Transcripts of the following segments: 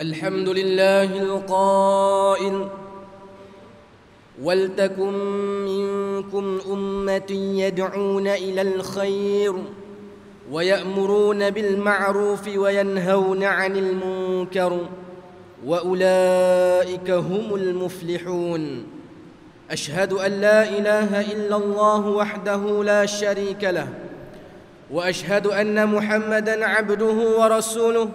الحمد لله القائل ولتكن منكم أمة يدعون إلى الخير ويأمرون بالمعروف وينهون عن المنكر وأولئك هم المفلحون. أشهد أن لا إله إلا الله وحده لا شريك له وأشهد أن محمدًا عبده ورسوله.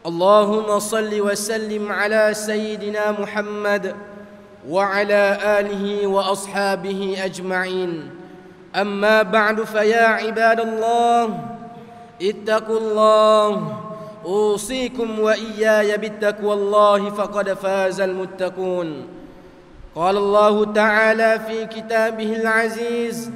اللهم صل وسلم على سيدنا محمد وعلى آله وأصحابه أجمعين. أما بعد، فيا عباد الله اتقوا الله، أوصيكم وإياي بتقوى الله فقد فاز المتقون. قال الله تعالى في كتابه العزيز: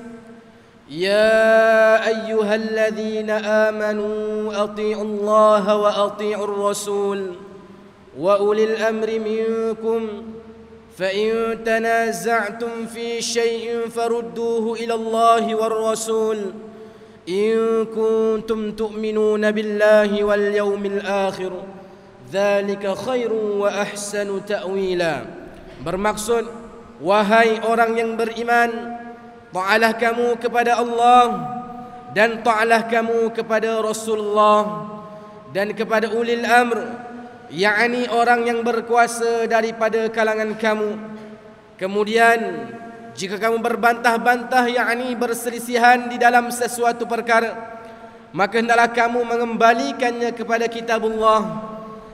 يا أيها الذين آمنوا أطيعوا الله وأطيعوا الرسول وأولي الأمر منكم فإن تنازعتم في شيء فردوه إلى الله والرسول إن كنتم تؤمنون بالله واليوم الآخر ذلك خير وأحسن تأويلا. Bermaksud, wahai orang yang beriman, ta'alah kamu kepada Allah dan ta'alah kamu kepada Rasulullah dan kepada ulil amr, yakni orang yang berkuasa daripada kalangan kamu. Kemudian jika kamu berbantah-bantah, yakni berselisihan di dalam sesuatu perkara, maka hendaklah kamu mengembalikannya kepada kitabullah,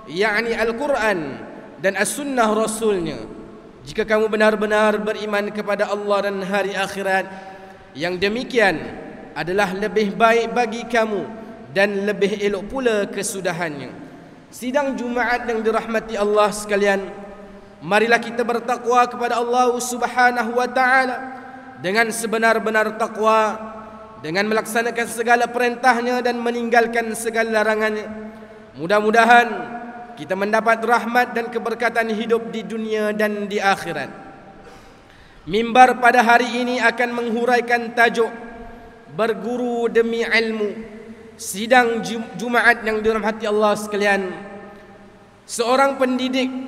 yakni Al-Quran dan As-Sunnah Rasulnya. Jika kamu benar-benar beriman kepada Allah dan hari akhirat, yang demikian adalah lebih baik bagi kamu dan lebih elok pula kesudahannya. Sidang Jumaat yang dirahmati Allah sekalian, marilah kita bertakwa kepada Allah Subhanahu wa taala dengan sebenar-benar takwa, dengan melaksanakan segala perintahnya dan meninggalkan segala larangannya. Mudah-mudahan kita mendapat rahmat dan keberkatan hidup di dunia dan di akhirat. Mimbar pada hari ini akan menghuraikan tajuk berguru demi ilmu. Sidang Jumaat yang dirahmati Allah sekalian, seorang pendidik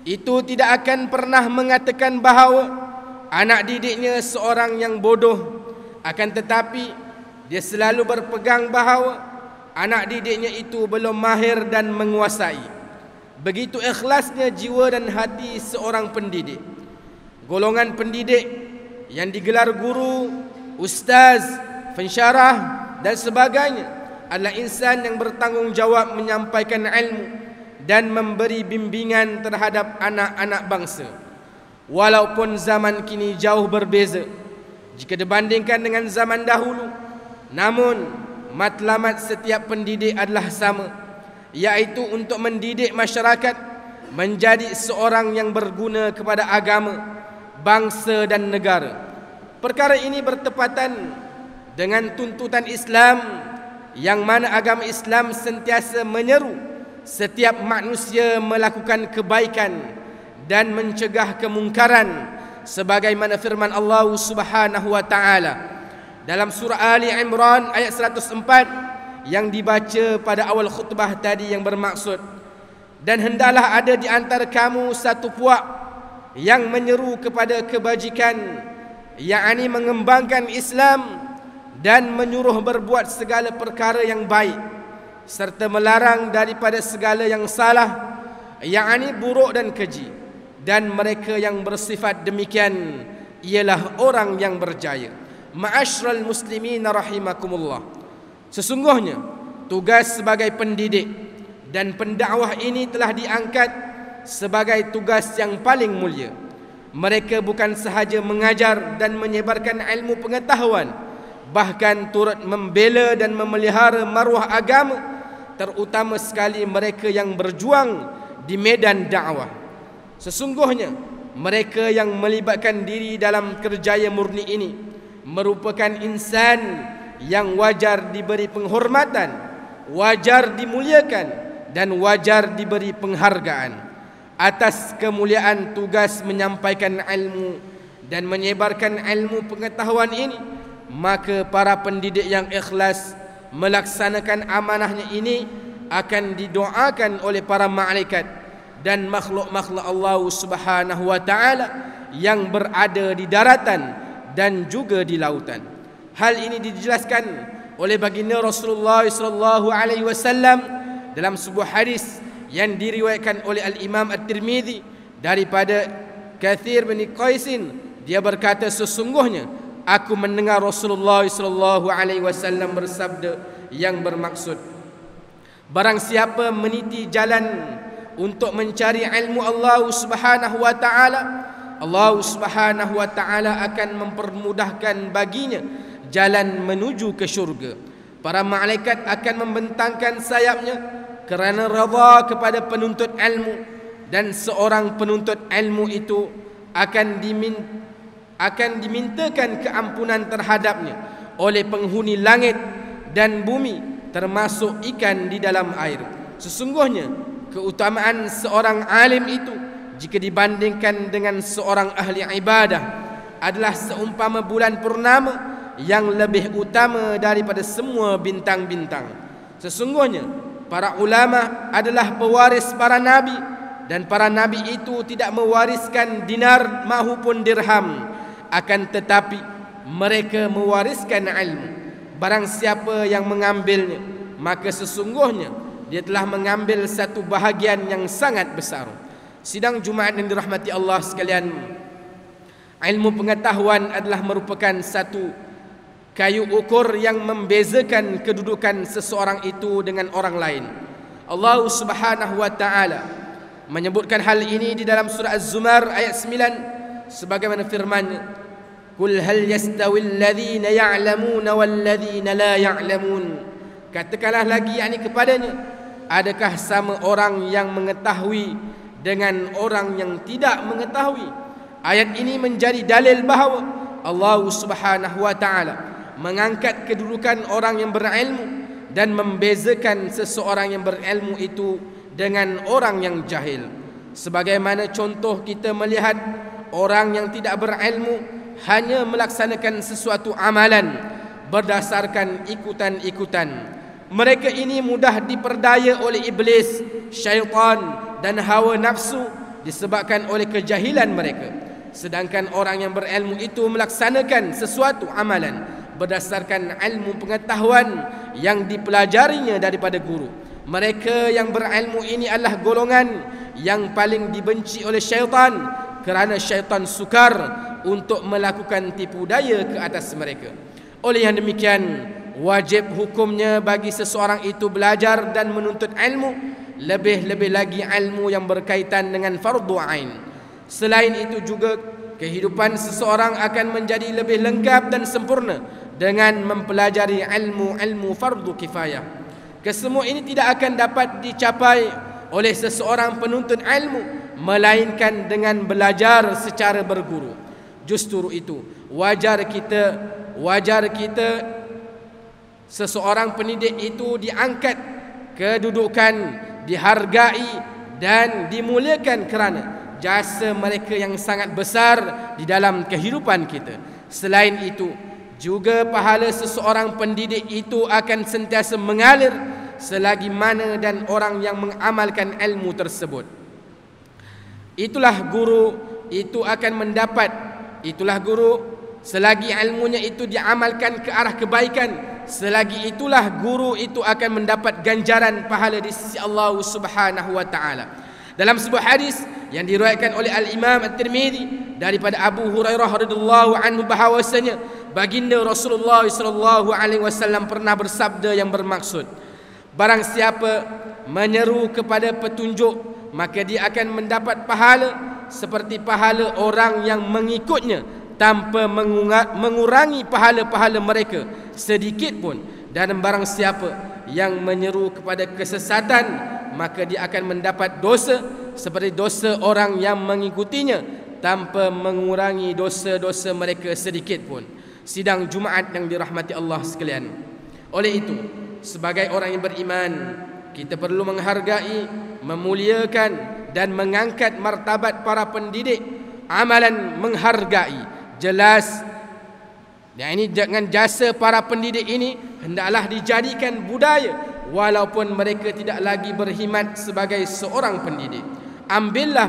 itu tidak akan pernah mengatakan bahawa anak didiknya seorang yang bodoh, akan tetapi dia selalu berpegang bahawa anak didiknya itu belum mahir dan menguasai. Begitu ikhlasnya jiwa dan hati seorang pendidik. Golongan pendidik yang digelar guru, ustaz, pensyarah dan sebagainya adalah insan yang bertanggungjawab menyampaikan ilmu dan memberi bimbingan terhadap anak-anak bangsa. Walaupun zaman kini jauh berbeza jika dibandingkan dengan zaman dahulu, namun matlamat setiap pendidik adalah sama, iaitu untuk mendidik masyarakat menjadi seorang yang berguna kepada agama, bangsa dan negara. Perkara ini bertepatan dengan tuntutan Islam, yang mana agama Islam sentiasa menyeru setiap manusia melakukan kebaikan dan mencegah kemungkaran, sebagaimana firman Allah Subhanahu wa taala dalam surah Ali Imran ayat 104 yang dibaca pada awal khutbah tadi, yang bermaksud, dan hendaklah ada di antara kamu satu puak yang menyeru kepada kebajikan, yakni mengembangkan Islam dan menyuruh berbuat segala perkara yang baik serta melarang daripada segala yang salah, yakni buruk dan keji. Dan mereka yang bersifat demikian ialah orang yang berjaya. Ma'asyiral muslimin rahimakumullah, sesungguhnya tugas sebagai pendidik dan pendakwah ini telah diangkat sebagai tugas yang paling mulia. Mereka bukan sahaja mengajar dan menyebarkan ilmu pengetahuan, bahkan turut membela dan memelihara maruah agama, terutama sekali mereka yang berjuang di medan dakwah. Sesungguhnya mereka yang melibatkan diri dalam kerjaya murni ini merupakan insan yang wajar diberi penghormatan, wajar dimuliakan dan wajar diberi penghargaan atas kemuliaan tugas menyampaikan ilmu dan menyebarkan ilmu pengetahuan ini. Maka para pendidik yang ikhlas melaksanakan amanahnya ini akan didoakan oleh para malaikat dan makhluk-makhluk Allah Subhanahu wa taala yang berada di daratan dan juga di lautan. Hal ini dijelaskan oleh baginda Rasulullah sallallahu alaihi wasallam dalam sebuah hadis yang diriwayatkan oleh Al-Imam At-Tirmizi daripada Kathir bin Qaisin. Dia berkata, sesungguhnya aku mendengar Rasulullah sallallahu alaihi wasallam bersabda yang bermaksud, barang siapa meniti jalan untuk mencari ilmu Allah Subhanahu wa taala, Allah Subhanahu wa taala akan mempermudahkan baginya jalan menuju ke syurga. Para malaikat akan membentangkan sayapnya kerana redha kepada penuntut ilmu, dan seorang penuntut ilmu itu akan dimintakan keampunan terhadapnya oleh penghuni langit dan bumi, termasuk ikan di dalam air. Sesungguhnya keutamaan seorang alim itu jika dibandingkan dengan seorang ahli ibadah adalah seumpama bulan purnama yang lebih utama daripada semua bintang-bintang. Sesungguhnya para ulama adalah pewaris para nabi, dan para nabi itu tidak mewariskan dinar maupun dirham, akan tetapi mereka mewariskan ilmu. Barang siapa yang mengambilnya, maka sesungguhnya dia telah mengambil satu bahagian yang sangat besar. Sidang Jumaat yang dirahmati Allah sekalian, ilmu pengetahuan adalah merupakan satu kayu ukur yang membezakan kedudukan seseorang itu dengan orang lain. Allah Subhanahu wa taala menyebutkan hal ini di dalam surah Az-Zumar ayat 9 sebagaimana firman-Nya, "Qul hal yastawil ladzina ya'lamuna wal ladzina la ya'lamun." Katakanlah lagi, yakni kepadanya, adakah sama orang yang mengetahui dengan orang yang tidak mengetahui? Ayat ini menjadi dalil bahawa Allah Subhanahu wa taala mengangkat kedudukan orang yang berilmu dan membezakan seseorang yang berilmu itu dengan orang yang jahil. Sebagaimana contoh kita melihat orang yang tidak berilmu hanya melaksanakan sesuatu amalan berdasarkan ikutan-ikutan. Mereka ini mudah diperdaya oleh iblis, syaitan dan hawa nafsu disebabkan oleh kejahilan mereka. Sedangkan orang yang berilmu itu melaksanakan sesuatu amalan berdasarkan ilmu pengetahuan yang dipelajarinya daripada guru. Mereka yang berilmu ini adalah golongan yang paling dibenci oleh syaitan, kerana syaitan sukar untuk melakukan tipu daya ke atas mereka. Oleh yang demikian, wajib hukumnya bagi seseorang itu belajar dan menuntut ilmu, lebih-lebih lagi ilmu yang berkaitan dengan fardu ain. Selain itu juga, kehidupan seseorang akan menjadi lebih lengkap dan sempurna dengan mempelajari ilmu-ilmu fardu kifayah. Kesemua ini tidak akan dapat dicapai oleh seseorang penuntut ilmu melainkan dengan belajar secara berguru. Justru itu wajar kita seseorang pendidik itu diangkat kedudukan, dihargai dan dimuliakan kerana jasa mereka yang sangat besar di dalam kehidupan kita. Selain itu juga pahala seseorang pendidik itu akan sentiasa mengalir selagi mana dan orang yang mengamalkan ilmu tersebut. Itulah guru selagi ilmunya itu diamalkan ke arah kebaikan, selagi itulah guru itu akan mendapat ganjaran pahala di sisi Allah Subhanahu wa taala. Dalam sebuah hadis yang diriwayatkan oleh Al-Imam At-Tirmizi daripada Abu Hurairah radhiyallahu anhu bahawasanya baginda Rasulullah sallallahu alaihi wasallam pernah bersabda yang bermaksud, barang siapa menyeru kepada petunjuk, maka dia akan mendapat pahala seperti pahala orang yang mengikutnya tanpa mengurangi pahala-pahala mereka sedikit pun. Dan barang siapa yang menyeru kepada kesesatan, maka dia akan mendapat dosa seperti dosa orang yang mengikutinya tanpa mengurangi dosa-dosa mereka sedikit pun. Sidang Jumaat yang dirahmati Allah sekalian, oleh itu sebagai orang yang beriman, kita perlu menghargai, memuliakan dan mengangkat martabat para pendidik. Amalan menghargai jelas, yang ini dengan jasa para pendidik ini hendaklah dijadikan budaya walaupun mereka tidak lagi berkhidmat sebagai seorang pendidik. Ambillah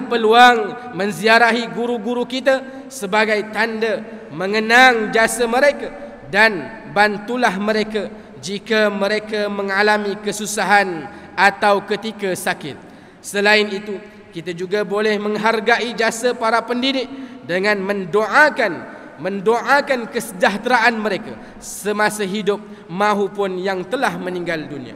peluang menziarahi guru-guru kita sebagai tanda mengenang jasa mereka, dan bantulah mereka jika mereka mengalami kesusahan atau ketika sakit. Selain itu, kita juga boleh menghargai jasa para pendidik dengan mendoakan kesejahteraan mereka semasa hidup maupun yang telah meninggal dunia.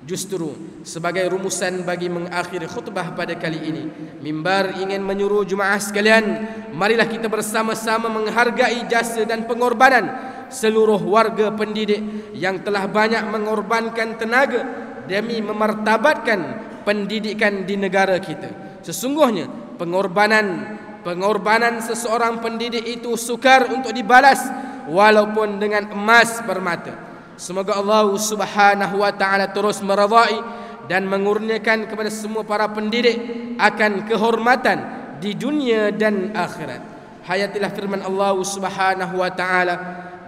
Justru sebagai rumusan bagi mengakhiri khutbah pada kali ini, mimbar ingin menyuruh jemaah sekalian, marilah kita bersama-sama menghargai jasa dan pengorbanan seluruh warga pendidik yang telah banyak mengorbankan tenaga demi memartabatkan pendidikan di negara kita. Sesungguhnya pengorbanan seseorang pendidik itu sukar untuk dibalas walaupun dengan emas permata. Semoga Allah Subhanahu wa taala terus meridai dan mengurniakan kepada semua para pendidik akan kehormatan di dunia dan akhirat. Hayatilah firman Allah Subhanahu wa taala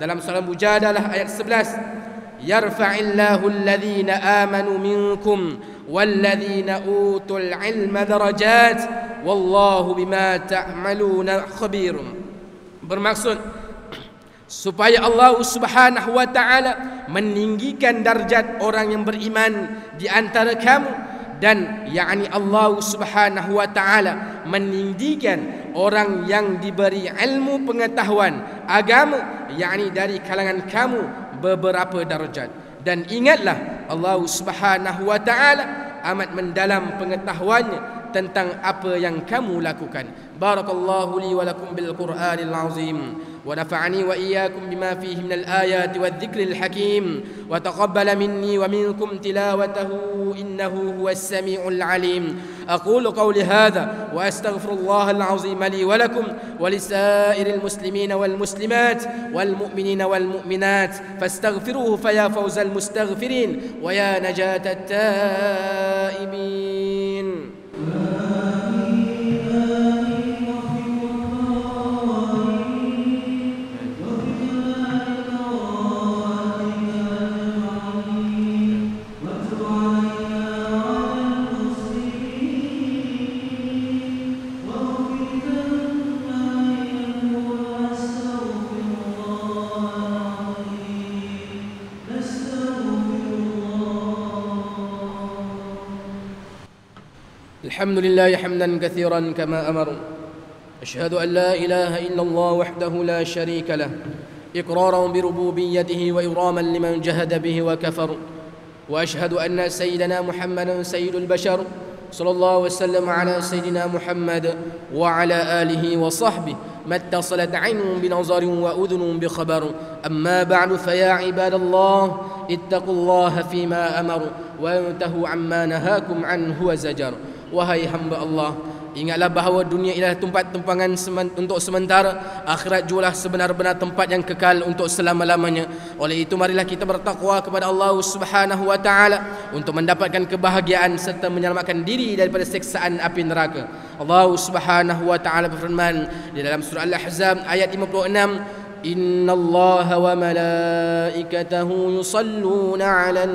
dalam surah Mujadalah ayat 11, yarfa'illahu alladhina amanu minkum walladhina utul ilma darajat wallahu bima ta'maluna khabirun. Bermaksud supaya Allah Subhanahu wa taala meninggikan darjat orang yang beriman di antara kamu, dan yakni Allah Subhanahu wa taala meninggikan orang yang diberi ilmu pengetahuan agama, yakni dari kalangan kamu, beberapa darjat. Dan ingatlah Allah Subhanahu wa taala amat mendalam pengetahuannya tentang apa yang kamu lakukan. Barakallahu li wa lakum bil Qur'anil azim wa nafa'ani wa iyyakum bima fihi minal ayati wadh-dhikril hakim wa taqabbala minni wa minkum tilawatahu innahu huwas samiul alim. Aqulu qawli hadha wa astaghfirullahal azim li wa lakum wa lisairil muslimina wal muslimat wal mu'minina wal mu'minat fastaghfiruhu faya fawzal mustaghfirin wa ya najatat taibin. الحمد لله حمدا كثيرا كما أمر. أشهد أن لا إله إلا الله وحده لا شريك له إقرارا بربوبيته وإراما لمن جهد به وكفر. وأشهد أن سيدنا محمدا سيد البشر صلى الله وسلم على سيدنا محمد وعلى آله وصحبه ما اتصلت عين بنظر وأذن بخبر. أما بعد فيا عباد الله اتقوا الله فيما أمر وانتهوا عما نهاكم عنه وزجر. Wahai hamba Allah, ingatlah bahawa dunia ialah tempat tumpangan untuk sementara, akhirat jualah sebenar-benar tempat yang kekal untuk selama-lamanya. Oleh itu marilah kita bertakwa kepada Allah Subhanahu wa taala untuk mendapatkan kebahagiaan serta menyelamatkan diri daripada siksaan api neraka. Allah Subhanahu wa taala berfirman di dalam surah Al-Ahzab ayat 56, innallaha wa malaikatahu yusalluna 'alan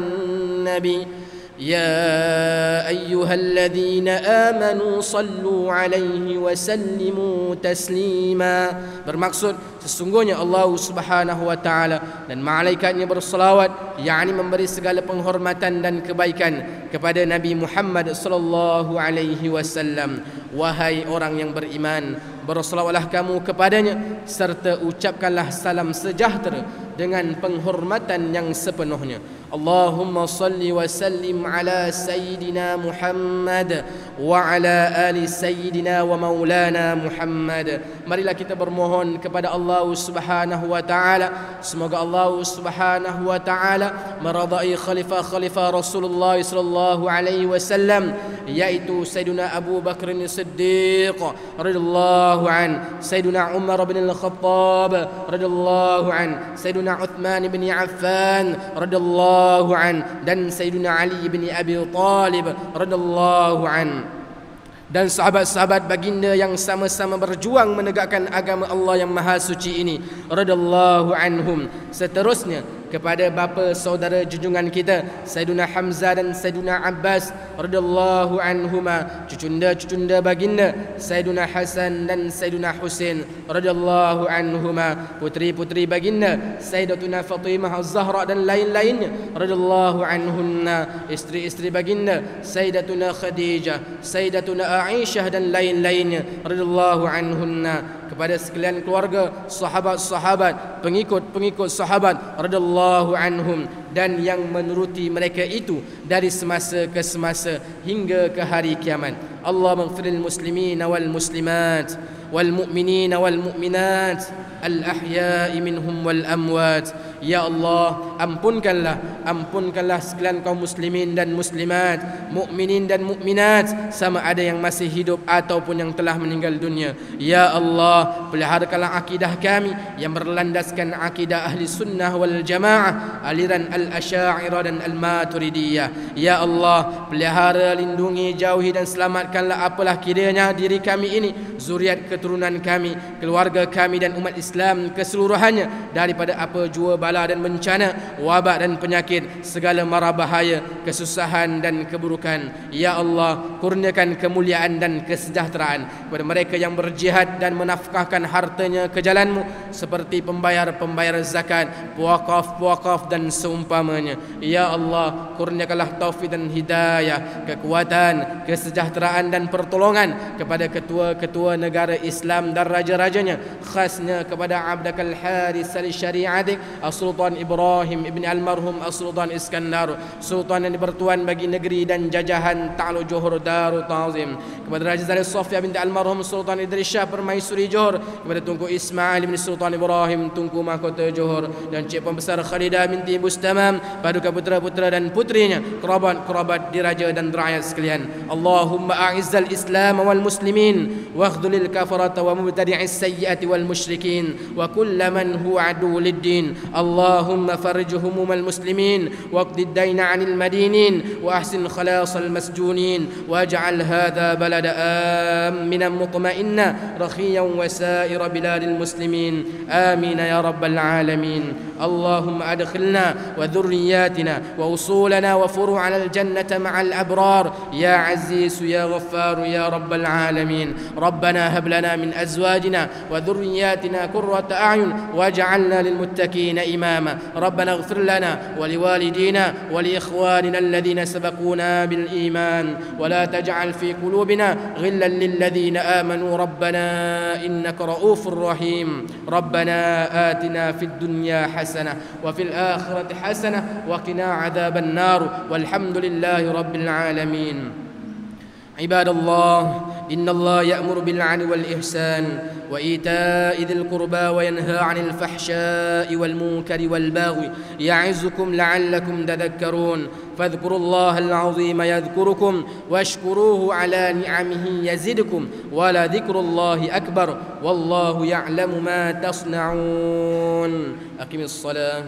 nabi يا أيها الذين آمنوا صلوا عليه وسلموا تسليما. Bermaksud sesungguhnya Allah Subhanahu wa taala dan malaikatnya berselawat, yakni memberi segala penghormatan dan kebaikan kepada Nabi Muhammad sallallahu alaihi wasallam. Wahai orang yang beriman, berselawatlah kamu kepadanya serta ucapkanlah salam sejahtera dengan penghormatan yang sepenuhnya. Allahumma salli wa sallim ala Sayyidina Muhammad wa ala ali Sayyidina wa maulana Muhammad. Marilah kita bermohon kepada Allah Subhanahu wa taala, semoga Allah Subhanahu wa taala meridai khalifah Rasulullah sallallahu alaihi wasallam, yaitu Sayyidina Abu Bakr As-Siddiq radhiyallahu an, Sayyidina Umar bin Al-Khattab radhiyallahu an, Sayyidina Uthman bin Affan radhiyallahu an, dan Sayyidina Ali bin Abi Talib radhiyallahu an, dan sahabat-sahabat baginda yang sama-sama berjuang menegakkan agama Allah yang maha suci ini radhiyallahu anhum. Seterusnya kepada bapa saudara junjungan kita Sayyiduna Hamzah dan Sayyiduna Abbas radhiyallahu anhuma, cucunda baginda Sayyiduna Hasan dan Sayyiduna Husain radhiyallahu anhuma, putri-putri baginda Sayyidatuna Fatimah Az-Zahra dan lain-lainnya radhiyallahu anhunna, isteri-isteri baginda Sayyidatuna Khadijah, Sayyidatuna Aisyah dan lain-lainnya radhiyallahu anhunna, kepada sekalian keluarga, sahabat-sahabat, pengikut-pengikut sahabat radhiyallahu anhum, dan yang menuruti mereka itu dari semasa ke semasa hingga ke hari kiamat. Allahumma ighfir lil muslimina wal muslimat wal mu'minina wal mu'minat al ahya'i minhum wal amwat. Ya Allah, ampunkanlah sekalian kaum muslimin dan muslimat, mukminin dan mukminat, sama ada yang masih hidup ataupun yang telah meninggal dunia. Ya Allah, peliharakanlah akidah kami yang berlandaskan akidah ahli sunnah wal jamaah, aliran al-asy'ariyah dan al-maturidiyah. Ya Allah, pelihara, lindungi, jauhi dan selamatkanlah apalah kiranya diri kami ini, zuriat keturunan kami, keluarga kami dan umat Islam keseluruhannya daripada apa jua bala dan bencana, wabak dan penyakit, segala mara bahaya, kesusahan dan keburukan. Ya Allah, kurniakan kemuliaan dan kesejahteraan kepada mereka yang berjihad dan menafkahkan hartanya ke jalan-Mu, seperti pembayar-pembayar zakat, puakaf dan seumpamanya. Ya Allah, kurniakanlah taufik dan hidayah, kekuatan, kesejahteraan dan pertolongan kepada ketua-ketua negara Islam dan raja-rajanya, khasnya kepada Abdakal Haris al-Syari'atik As-Sultan Ibrahim ibn almarhum As-Sultan Iskandar, sultan yang dipertuan bagi negeri dan jajahan Ta'lu Johor Darut Ta'zim, kepada Raja Zahra Sofia binti almarhum Sultan Idris Shah Permaisuri Johor, kepada Tunku Ismail bin Sultan Ibrahim Tunku Mahkota Johor, dan Cik Pembesar Khalidah binti Bustamam, paduka putera-putera dan putrinya, kerabat-kerabat diraja dan rakyat sekalian. Allahumma a'izzal Islam wal muslimin wakhdhulil kafarata wa mubtadi'is sayyiati wal musyrikin wa kullaman huwa adu lid-din. اللهم فرج هموم المسلمين واقض الدين عن المدينين وأحسن خلاص المسجونين واجعل هذا بلد آمنا مطمئنا رخيا وسائر بلاد المسلمين آمين يا رب العالمين. اللهم أدخلنا وذرياتنا وأصولنا وفروعنا الجنة مع الأبرار يا عزيز يا غفار يا رب العالمين. ربنا هب لنا من أزواجنا وذرياتنا قرة أعين واجعلنا للمتقين إماما. ربنا اغفر لنا ولوالدينا ولإخواننا الذين سبقونا بالإيمان ولا تجعل في قلوبنا غلا للذين آمنوا ربنا إنك رؤوف رحيم. ربنا آتنا في الدنيا حسنة وفي الآخرة حسنة وقنا عذاب النار والحمد لله رب العالمين. عباد الله، إن الله يأمر بالعدل والإحسان وإيتاء ذي القربى وينهى عن الفحشاء والمنكر والبغي يعظكم لعلكم تذكرون. فاذكروا الله العظيم يذكركم واشكروه على نعمه يزدكم ولذكر الله أكبر والله يعلم ما تصنعون. أقم الصلاة.